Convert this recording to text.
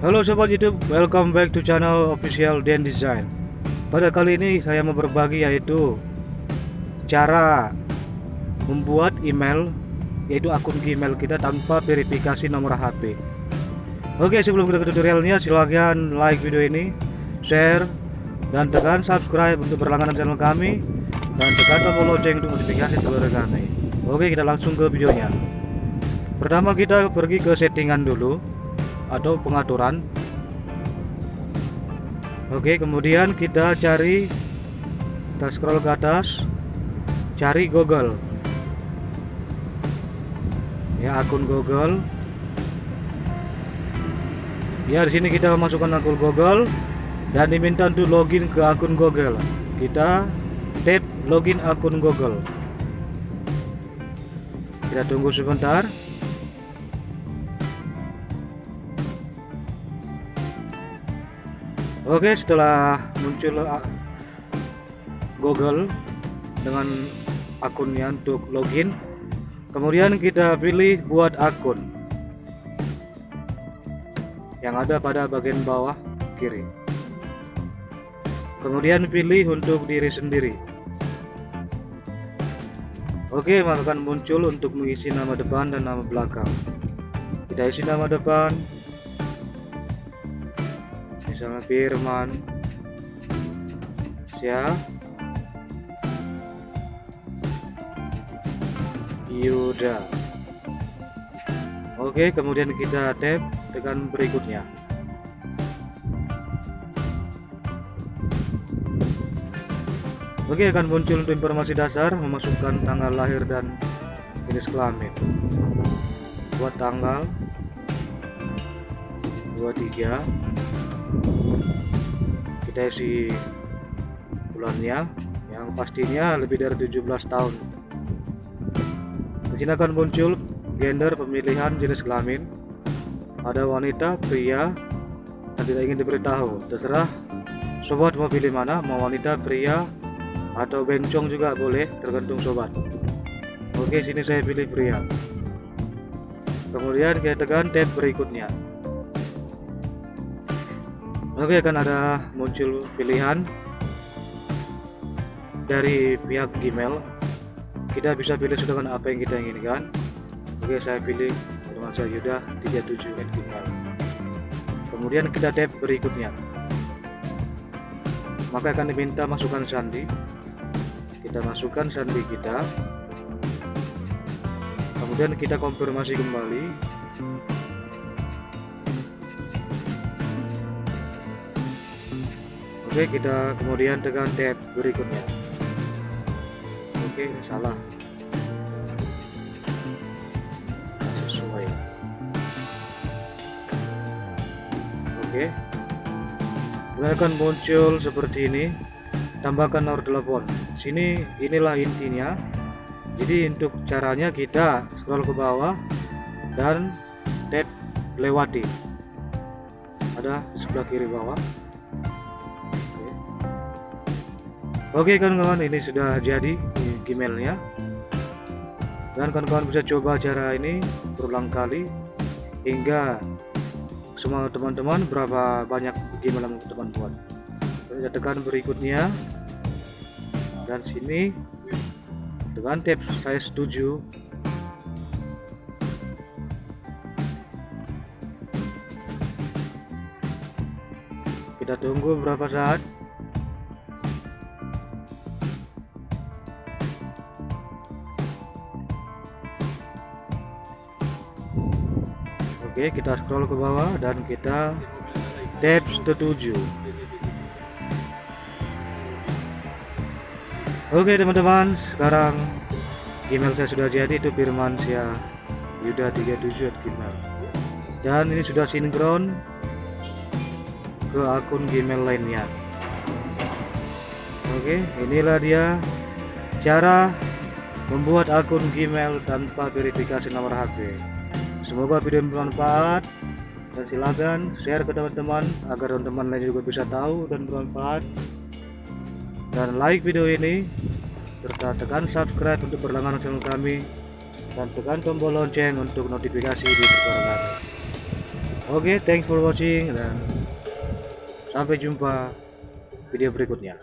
Halo sobat YouTube, welcome back to channel official Dan Design. Pada kali ini saya mau berbagi yaitu cara membuat email, yaitu akun Gmail kita tanpa verifikasi nomor HP. Oke, sebelum kita ke tutorialnya, silahkan like video ini, share, dan tekan subscribe untuk berlangganan channel kami, dan tekan tombol lonceng untuk notifikasi terbaru kami. Oke, kita langsung ke videonya. Pertama kita pergi ke settingan dulu atau pengaturan. Oke, kemudian kita scroll ke atas, cari Google. Ya, akun Google. Ya, di sini kita masukkan akun Google dan diminta untuk login ke akun Google. Kita tap login akun Google. Kita tunggu sebentar. Oke, setelah muncul Google dengan akunnya untuk login, kemudian kita pilih buat akun yang ada pada bagian bawah kiri. Kemudian pilih untuk diri sendiri. Oke, maka akan muncul untuk mengisi nama depan dan nama belakang. Kita isi nama depan, misalnya Firman Syah Yuda. Oke, kemudian kita tekan berikutnya. Oke, akan muncul untuk informasi dasar, memasukkan tanggal lahir dan jenis kelamin. Buat tanggal 23, kita isi bulannya yang pastinya lebih dari 17 tahun. Di sini akan muncul gender, pemilihan jenis kelamin, ada wanita, pria, dan tidak ingin diberitahu. Terserah sobat mau pilih mana, mau wanita, pria, atau bencong juga boleh, tergantung sobat. Oke, sini saya pilih pria. Kemudian kita tekan tab berikutnya. Oke, akan ada muncul pilihan dari pihak Gmail. Kita bisa pilih sedangkan apa yang kita inginkan. Oke, saya pilih teman saya Yuda 37@gmail. Kemudian kita tab berikutnya. Maka akan diminta masukkan sandi. Kita masukkan sandi kita. Kemudian kita konfirmasi kembali. Oke, kita kemudian tekan tab berikutnya. Oke, salah. Sesuai. Oke. Kemudian akan muncul seperti ini. Tambahkan nomor telepon. Sini inilah intinya. Jadi untuk caranya kita scroll ke bawah dan tap lewati. Ada di sebelah kiri bawah. Oke kawan-kawan, ini sudah jadi Gmailnya, dan kawan-kawan bisa coba cara ini berulang kali hingga semua teman-teman berapa banyak Gmail yang teman buat. Kita tekan berikutnya, dan sini tekan tab saya setuju. Kita tunggu beberapa saat. Oke, kita scroll ke bawah dan kita tap setuju. Oke teman-teman, sekarang Gmail saya sudah jadi, itu Firman Syah Yuda 37@gmail. Dan ini sudah sinkron ke akun Gmail lainnya. Oke, inilah dia cara membuat akun Gmail tanpa verifikasi nomor HP. Semoga video ini bermanfaat, dan silakan share ke teman-teman agar teman-teman lain juga bisa tahu dan bermanfaat. Dan like video ini serta tekan subscribe untuk berlangganan channel kami, dan tekan tombol lonceng untuk notifikasi di terbaru kami. Oke, thanks for watching dan sampai jumpa video berikutnya.